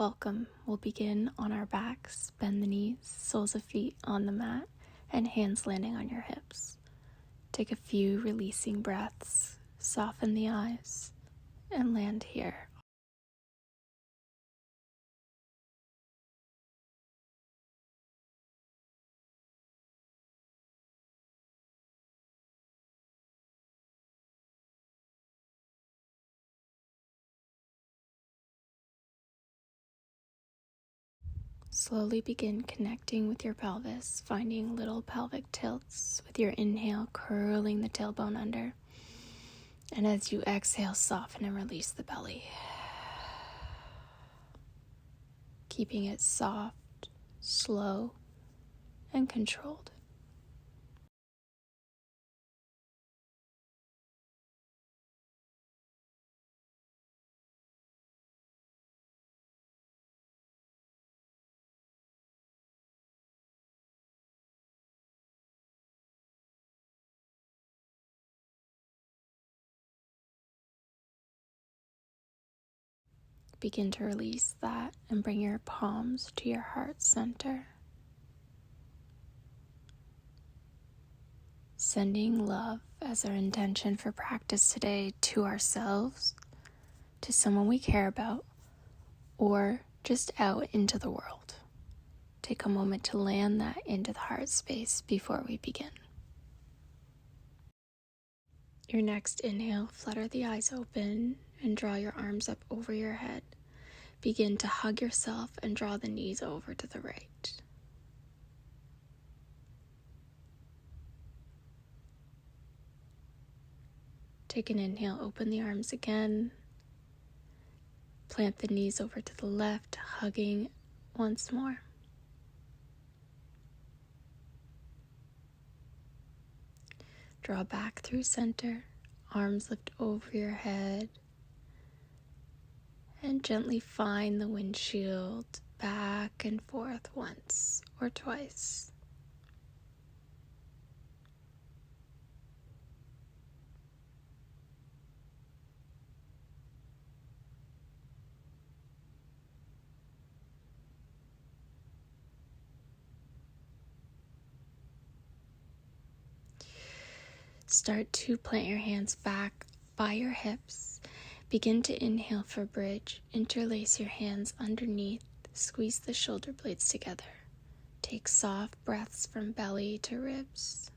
Welcome. We'll begin on our backs, bend the knees, soles of feet on the mat, and hands landing on your hips. Take a few releasing breaths, soften the eyes, and land here. Slowly begin connecting with your pelvis, finding little pelvic tilts with your inhale, curling the tailbone under. And as you exhale, soften and release the belly. Keeping it soft, slow, and controlled. Begin to release that and bring your palms to your heart center. Sending love as our intention for practice today to ourselves, to someone we care about, or just out into the world. Take a moment to land that into the heart space before we begin. Your next inhale, flutter the eyes open and draw your arms up over your head. Begin to hug yourself and draw the knees over to the right. Take an inhale, open the arms again. Plant the knees over to the left, hugging once more. Draw back through center, arms lift over your head, and gently find the windshield back and forth once or twice. Start to plant your hands back by your hips. Begin to inhale for bridge. Interlace your hands underneath. Squeeze the shoulder blades together. Take soft breaths from belly to ribs.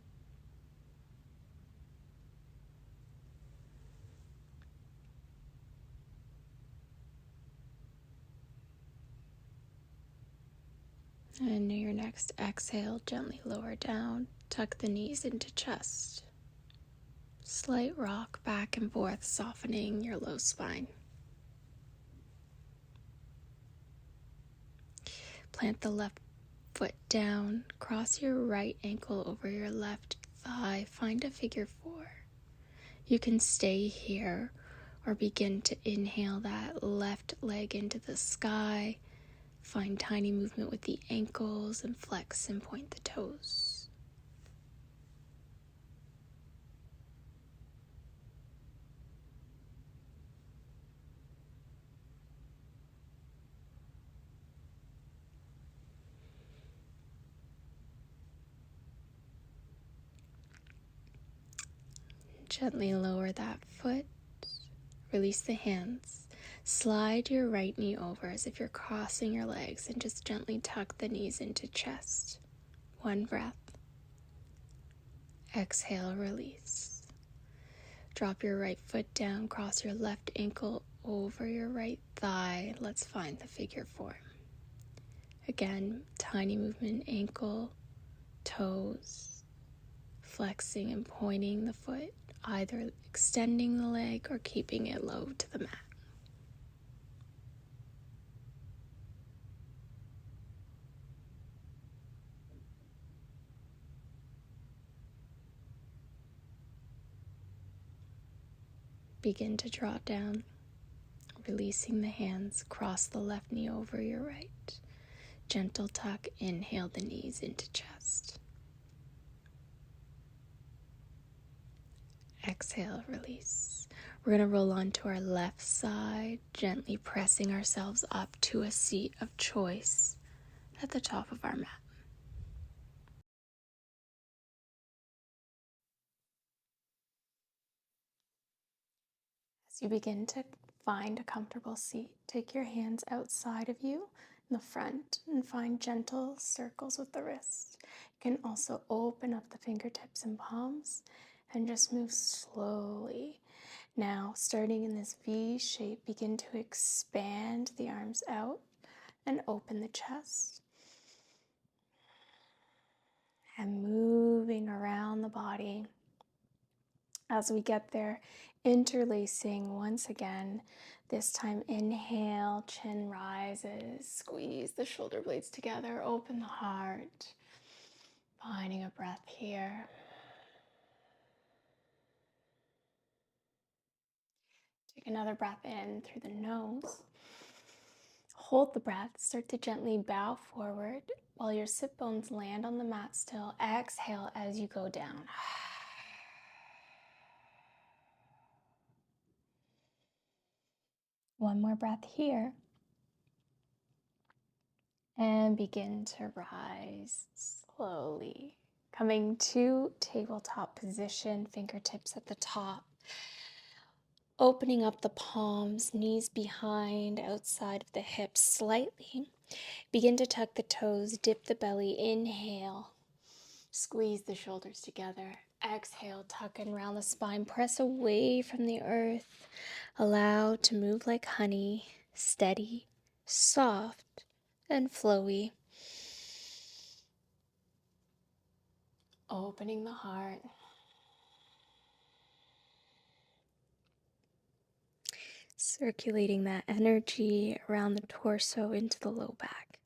And your next exhale, gently lower down. Tuck the knees into chest. Slight rock back and forth, softening your low spine. Plant the left foot down, cross your right ankle over your left thigh, find a figure 4. You can stay here or begin to inhale that left leg into the sky. Find tiny movement with the ankles and flex and point the toes. Gently lower that foot, release the hands, slide your right knee over as if you're crossing your legs and just gently tuck the knees into chest. One breath. Exhale, release. Drop your right foot down, cross your left ankle over your right thigh. Let's find the figure 4. Again, tiny movement, ankle, toes, flexing and pointing the foot, either extending the leg or keeping it low to the mat. Begin to draw down, releasing the hands, cross the left knee over your right. Gentle tuck, inhale the knees into chest. Exhale, release. We're going to roll onto our left side, gently pressing ourselves up to a seat of choice at the top of our mat. As you begin to find a comfortable seat, take your hands outside of you in the front and find gentle circles with the wrists. You can also open up the fingertips and palms and just move slowly. Now, starting in this V shape, begin to expand the arms out and open the chest. And moving around the body. As we get there, interlacing once again. This time, inhale, chin rises, squeeze the shoulder blades together, open the heart. Finding a breath here. Take another breath in through the nose. Hold the breath, start to gently bow forward while your sit bones land on the mat still. Exhale as you go down. One more breath here. And begin to rise slowly. Coming to tabletop position, fingertips at the top. Opening up the palms, knees behind, outside of the hips slightly. Begin to tuck the toes, dip the belly, inhale. Squeeze the shoulders together. Exhale, tuck and round the spine, press away from the earth. Allow to move like honey, steady, soft, and flowy. Opening the heart. Circulating that energy around the torso into the low back.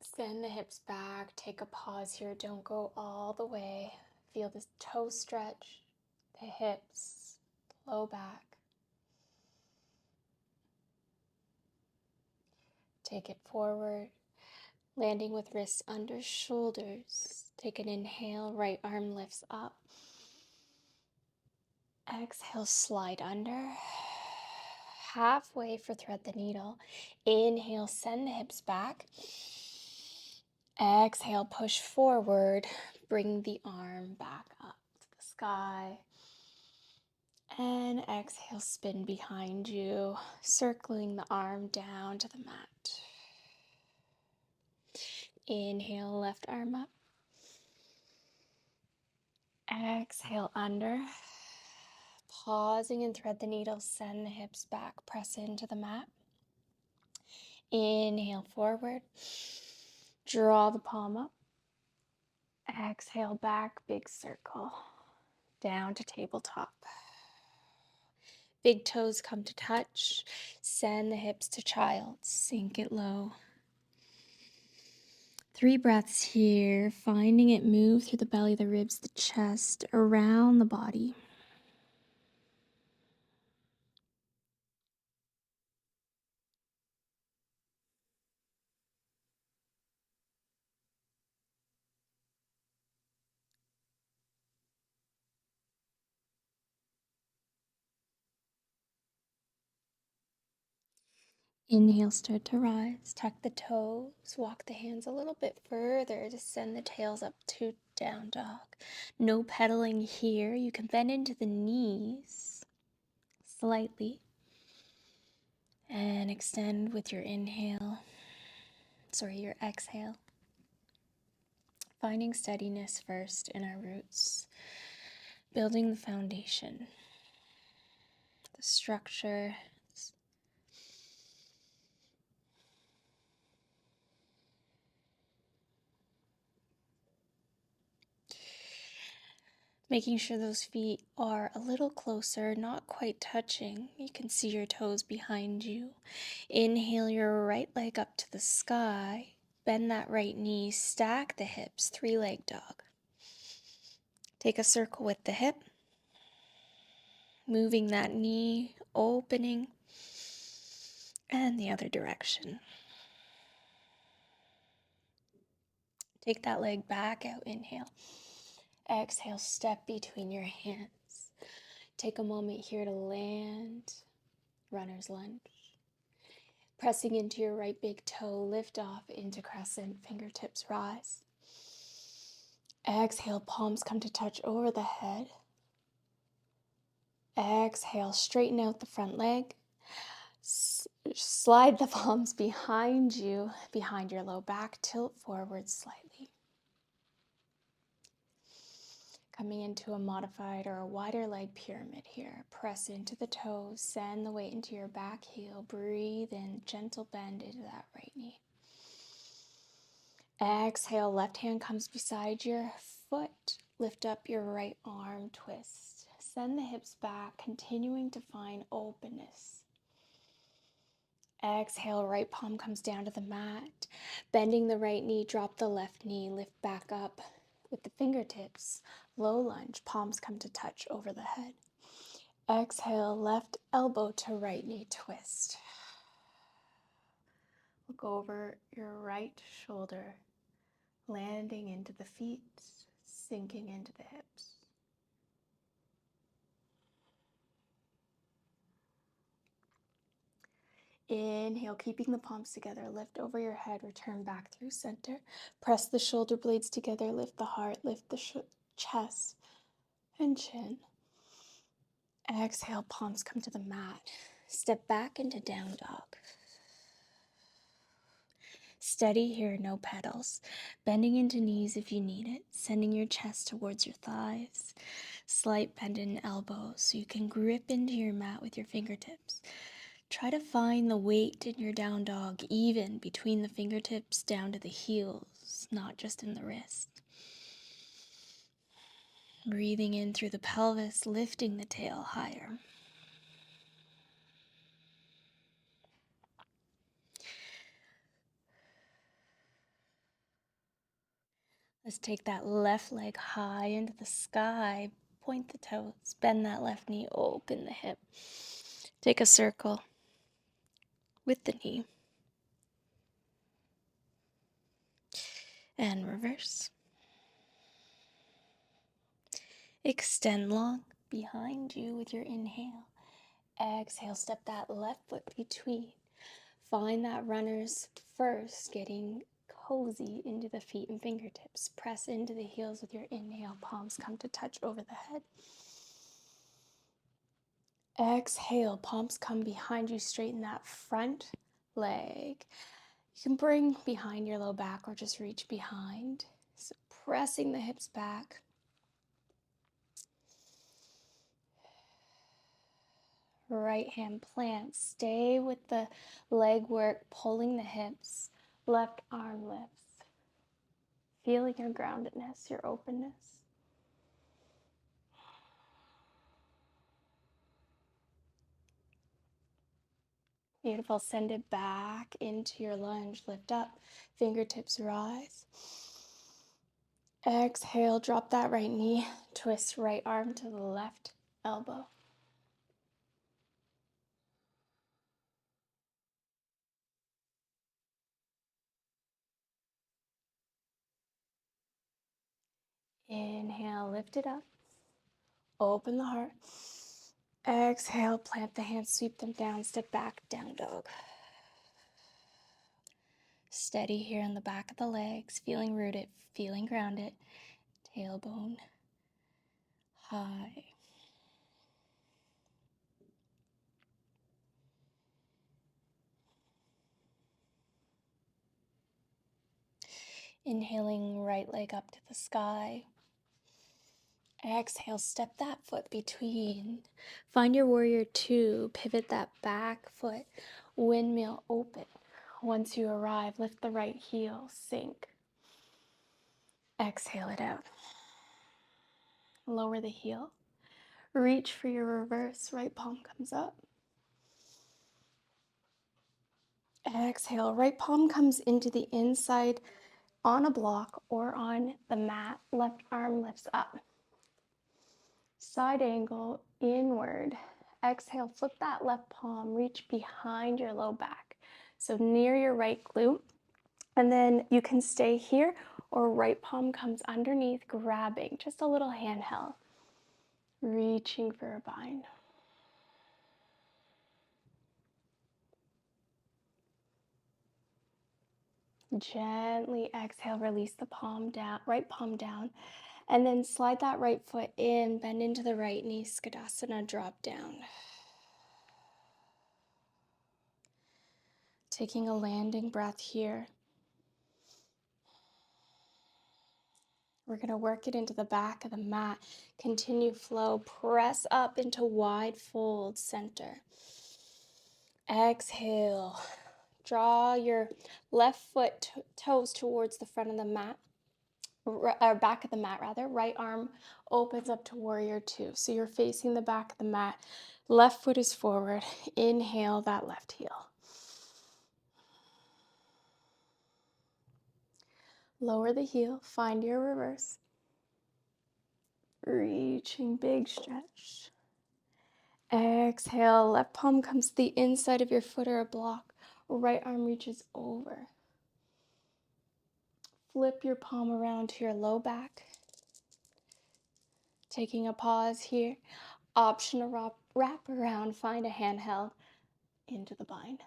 Send the hips back. Take a pause here. Don't go all the way. Feel the toes stretch, the hips, the low back. Take it forward, landing with wrists under shoulders. Take an inhale, right arm lifts up. Exhale, slide under. Halfway for thread the needle. Inhale, send the hips back. Exhale, push forward. Bring the arm back up to the sky. And exhale, spin behind you, circling the arm down to the mat. Inhale, left arm up. Exhale, under. Pausing and thread the needle, send the hips back, press into the mat. Inhale, forward. Draw the palm up. Exhale, back, big circle. Down to tabletop. Big toes come to touch. Send the hips to child. Sink it low. 3 breaths here, finding it move through the belly, the ribs, the chest, around the body. Inhale, start to rise. Tuck the toes. Walk the hands a little bit further to send the tails up to down dog. No pedaling here. You can bend into the knees slightly and extend with your your exhale. Finding steadiness first in our roots. Building the foundation, the structure. Making sure those feet are a little closer, not quite touching. You can see your toes behind you. Inhale your right leg up to the sky. Bend that right knee, stack the hips, 3-leg dog. Take a circle with the hip. Moving that knee, opening, and the other direction. Take that leg back out, inhale. Exhale, step between your hands. Take a moment here to land, runner's lunge. Pressing into your right big toe, lift off into crescent, fingertips rise. Exhale, palms come to touch over the head. Exhale, straighten out the front leg. Slide the palms behind you, behind your low back, tilt forward slightly. Coming into a modified or a wider leg pyramid here. Press into the toes, send the weight into your back heel. Breathe in, gentle bend into that right knee. Exhale, left hand comes beside your foot. Lift up your right arm, twist. Send the hips back, continuing to find openness. Exhale, right palm comes down to the mat. Bending the right knee, drop the left knee, lift back up with the fingertips. Low lunge, palms come to touch over the head. Exhale, left elbow to right knee twist. Look over your right shoulder, landing into the feet, sinking into the hips. Inhale, keeping the palms together, lift over your head, return back through center. Press the shoulder blades together, lift the heart, lift the chest and chin. Exhale, palms come to the mat. Step back into down dog. Steady here, no pedals. Bending into knees if you need it, sending your chest towards your thighs. Slight bend in elbows so you can grip into your mat with your fingertips. Try to find the weight in your down dog even between the fingertips down to the heels, not just in the wrist. Breathing in through the pelvis, lifting the tail higher. Let's take that left leg high into the sky. Point the toes, bend that left knee, open the hip. Take a circle with the knee. And reverse. Extend long behind you with your inhale. Exhale, step that left foot between. Find that runner's first, getting cozy into the feet and fingertips. Press into the heels with your inhale. Palms come to touch over the head. Exhale, palms come behind you. Straighten that front leg. You can bring behind your low back or just reach behind. So pressing the hips back. Right hand plant. Stay with the leg work, pulling the hips. Left arm lifts. Feeling your groundedness, your openness. Beautiful. Send it back into your lunge. Lift up. Fingertips rise. Exhale. Drop that right knee. Twist right arm to the left elbow. Inhale. Lift it up. Open the heart. Exhale. Plant the hands. Sweep them down. Step back. Down dog. Steady here in the back of the legs, feeling rooted, feeling grounded. Tailbone high. Inhaling, right leg up to the sky. Exhale, step that foot between. Find your warrior two. Pivot that back foot. Windmill open. Once you arrive, lift the right heel. Sink. Exhale it out. Lower the heel. Reach for your reverse. Right palm comes up. Exhale. Right palm comes into the inside on a block or on the mat. Left arm lifts up. Side angle inward. Exhale, flip that left palm, reach behind your low back. So near your right glute. And then you can stay here or right palm comes underneath, grabbing, just a little handheld, reaching for a bind. Gently exhale, release the palm down, right palm down, and then slide that right foot in, bend into the right knee, Skadasana, drop down. Taking a landing breath here. We're going to work it into the back of the mat. Continue flow. Press up into wide fold center. Exhale. Draw your left foot toes towards the front of the mat, or back of the mat rather. Right arm opens up to warrior two. So you're facing the back of the mat. Left foot is forward. Inhale that left heel. Lower the heel. Find your reverse. Reaching, big stretch. Exhale, left palm comes to the inside of your foot or a block. Right arm reaches over. Flip your palm around to your low back. Taking a pause here. Optional wrap around, find a handheld into the bind.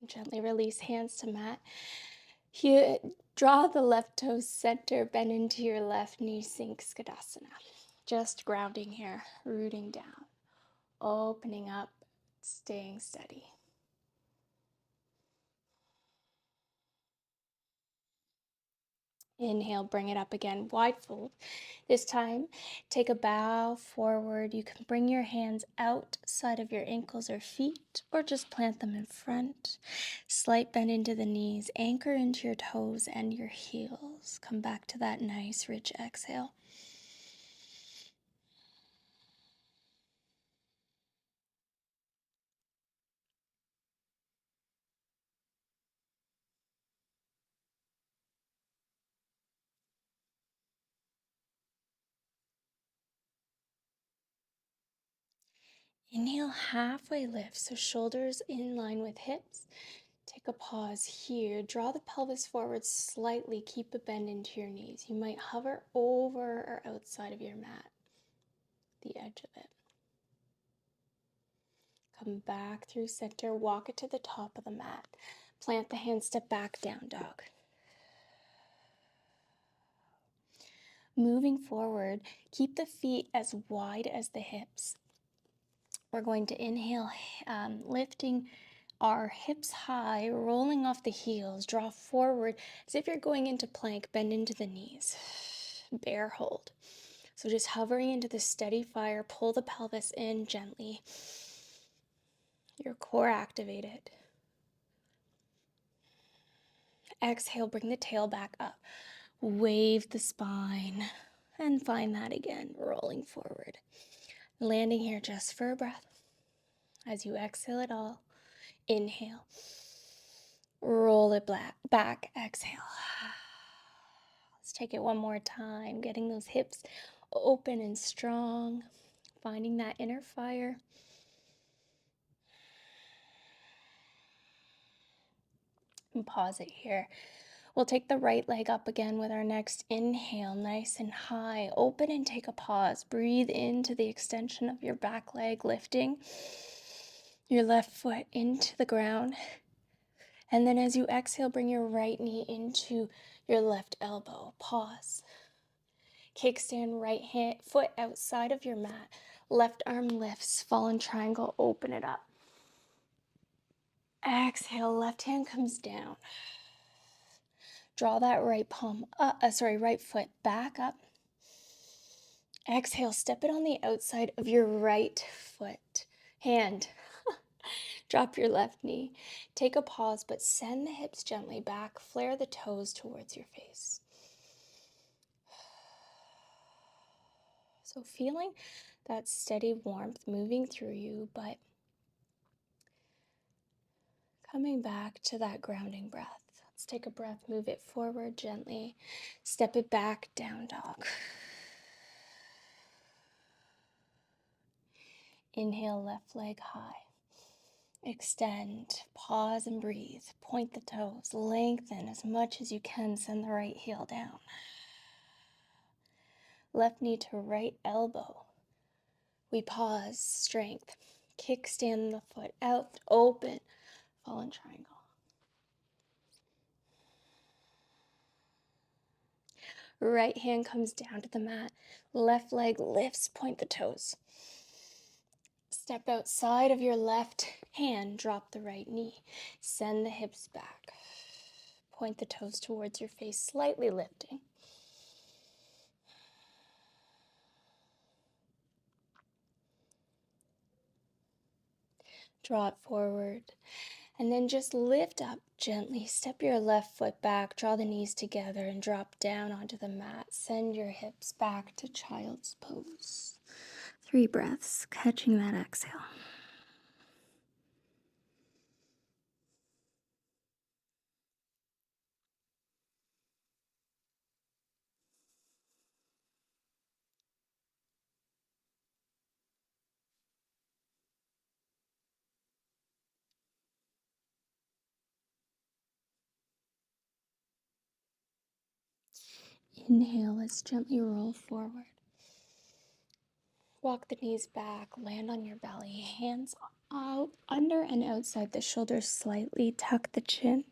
Gently release hands to mat. Here, draw the left toe center, bend into your left knee, sink Skadasana. Just grounding here, rooting down, opening up, staying steady. Inhale, bring it up again, wide fold. This time, take a bow forward. You can bring your hands outside of your ankles or feet, or just plant them in front. Slight bend into the knees, anchor into your toes and your heels. Come back to that nice, rich exhale. Inhale, halfway lift, so shoulders in line with hips. Take a pause here. Draw the pelvis forward slightly. Keep a bend into your knees. You might hover over or outside of your mat, the edge of it. Come back through center. Walk it to the top of the mat. Plant the hands, step back, down dog. Moving forward, keep the feet as wide as the hips. We're going to inhale, lifting our hips high, rolling off the heels, draw forward as if you're going into plank, bend into the knees, bear hold. So just hovering into the steady fire, pull the pelvis in gently, your core activated. Exhale, bring the tail back up, wave the spine, and find that again, rolling forward. Landing here just for a breath. As you exhale it all, inhale. Roll it back, exhale. Let's take it one more time, getting those hips open and strong, finding that inner fire. And pause it here. We'll take the right leg up again with our next inhale, nice and high. Open and take a pause. Breathe into the extension of your back leg, lifting your left foot into the ground. And then as you exhale, bring your right knee into your left elbow. Pause. Kickstand right foot outside of your mat. Left arm lifts, fallen triangle, open it up. Exhale, left hand comes down. Draw that right foot back up. Exhale, step it on the outside of your right foot. Hand. Drop your left knee. Take a pause, but send the hips gently back. Flare the toes towards your face. So feeling that steady warmth moving through you, but coming back to that grounding breath. Let's take a breath, move it forward gently. Step it back, down dog. Inhale, left leg high. Extend, pause and breathe. Point the toes, lengthen as much as you can. Send the right heel down. Left knee to right elbow. We pause, strength. Kickstand the foot out, open, fallen triangle. Right hand comes down to the mat. Left leg lifts, point the toes. Step outside of your left hand, drop the right knee. Send the hips back. Point the toes towards your face, slightly lifting. Draw it forward. And then just lift up gently. Step your left foot back, draw the knees together, and drop down onto the mat. Send your hips back to child's pose. 3 breaths, catching that exhale. Inhale, let's gently roll forward. Walk the knees back, land on your belly, hands out under and outside the shoulders slightly, tuck the chin.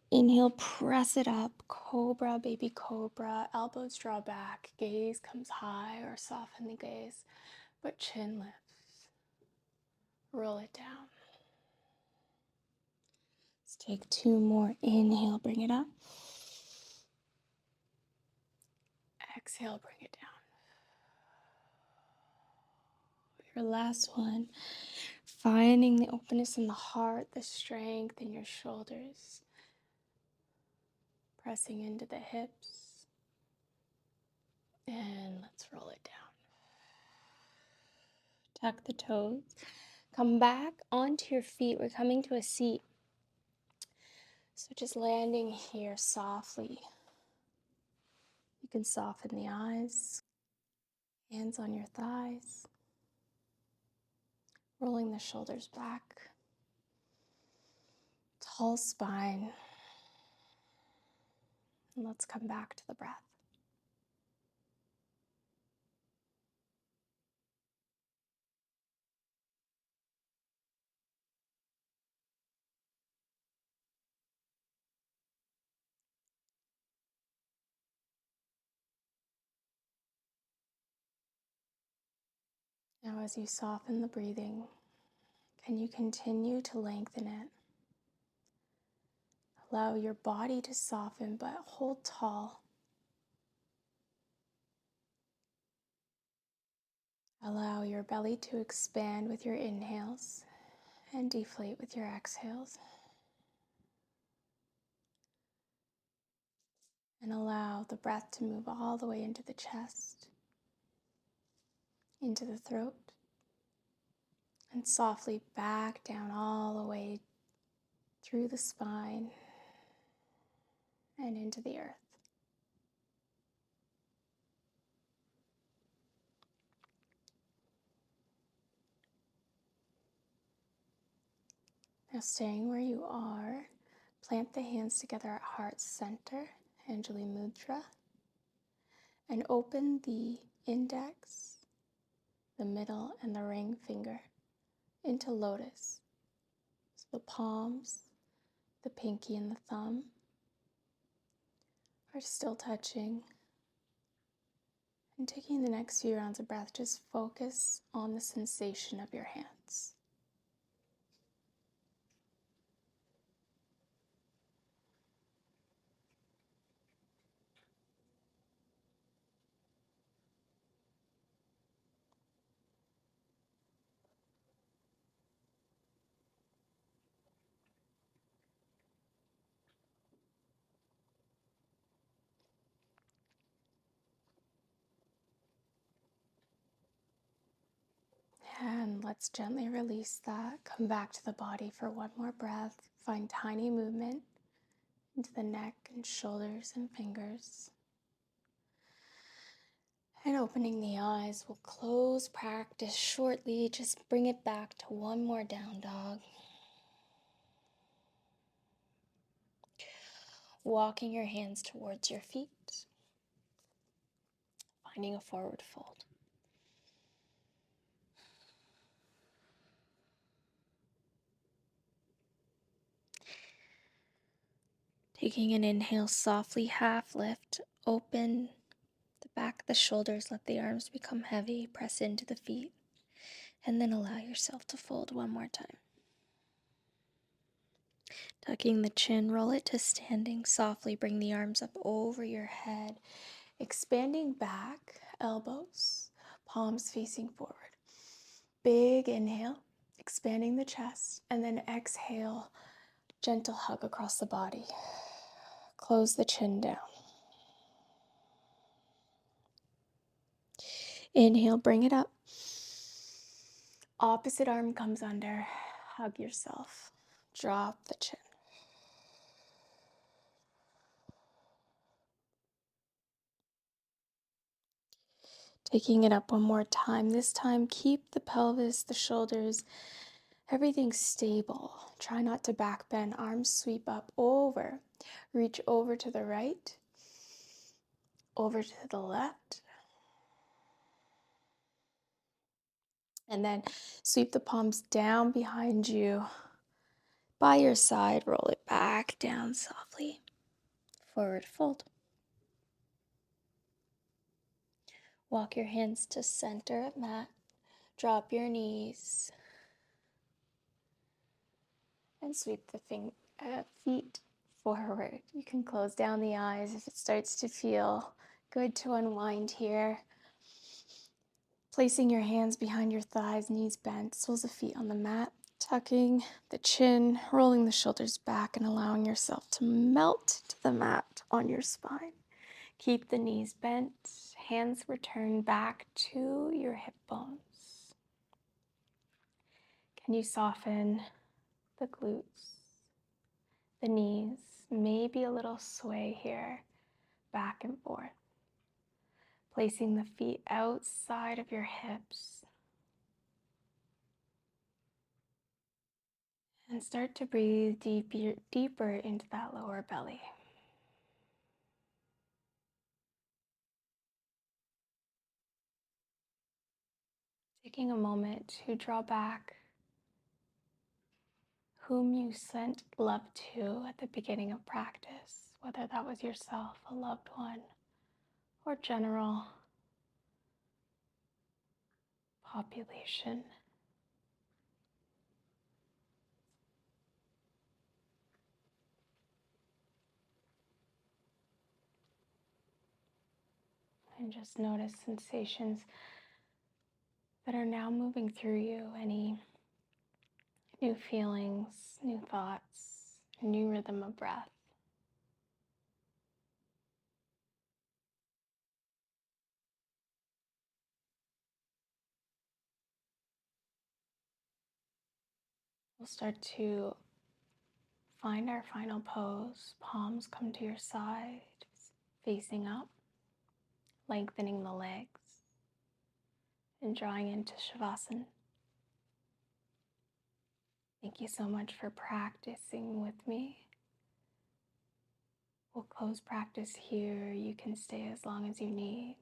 Inhale, press it up, cobra, baby cobra, elbows draw back, gaze comes high or soften the gaze, but chin lifts. Roll it down. Let's take 2 more. Inhale, bring it up. Exhale, bring it down. Your last one, finding the openness in the heart, the strength in your shoulders. Pressing into the hips. And let's roll it down. Tuck the toes. Come back onto your feet. We're coming to a seat. So just landing here softly. You can soften the eyes. Hands on your thighs. Rolling the shoulders back. Tall spine. And let's come back to the breath. Now as you soften the breathing, can you continue to lengthen it? Allow your body to soften, but hold tall. Allow your belly to expand with your inhales and deflate with your exhales. And allow the breath to move all the way into the chest, into the throat, and softly back down all the way through the spine and into the earth. Now staying where you are, plant the hands together at heart center, Anjali Mudra, and open the index, the middle, and the ring finger into lotus. So the palms, the pinky, and the thumb are still touching. And taking the next few rounds of breath, just focus on the sensation of your hands. And let's gently release that. Come back to the body for one more breath. Find tiny movement into the neck and shoulders and fingers. And opening the eyes, we'll close practice shortly. Just bring it back to one more down dog. Walking your hands towards your feet, finding a forward fold. Taking an inhale, softly half lift, open the back of the shoulders, let the arms become heavy, press into the feet, and then allow yourself to fold one more time. Tucking the chin, roll it to standing, softly bring the arms up over your head, expanding back, elbows, palms facing forward. Big inhale, expanding the chest, and then exhale, gentle hug across the body. Close the chin down. Inhale, bring it up. Opposite arm comes under. Hug yourself. Drop the chin. Taking it up one more time. This time, keep the pelvis, the shoulders, everything stable. Try not to back bend. Arms sweep up over. Reach over to the right, over to the left. And then sweep the palms down behind you. By your side, roll it back down softly. Forward fold. Walk your hands to center of mat. Drop your knees. And sweep the feet forward. You can close down the eyes if it starts to feel good to unwind here. Placing your hands behind your thighs, knees bent, soles of feet on the mat. Tucking the chin, rolling the shoulders back, and allowing yourself to melt to the mat on your spine. Keep the knees bent, hands return back to your hip bones. Can you soften the glutes, the knees, maybe a little sway here, back and forth. Placing the feet outside of your hips. And start to breathe deeper into that lower belly. Taking a moment to draw back whom you sent love to at the beginning of practice, whether that was yourself, a loved one, or general population. And just notice sensations that are now moving through you, any new feelings, new thoughts, new rhythm of breath. We'll start to find our final pose. Palms come to your side, facing up, lengthening the legs, and drawing into Shavasana. Thank you so much for practicing with me. We'll close practice here. You can stay as long as you need.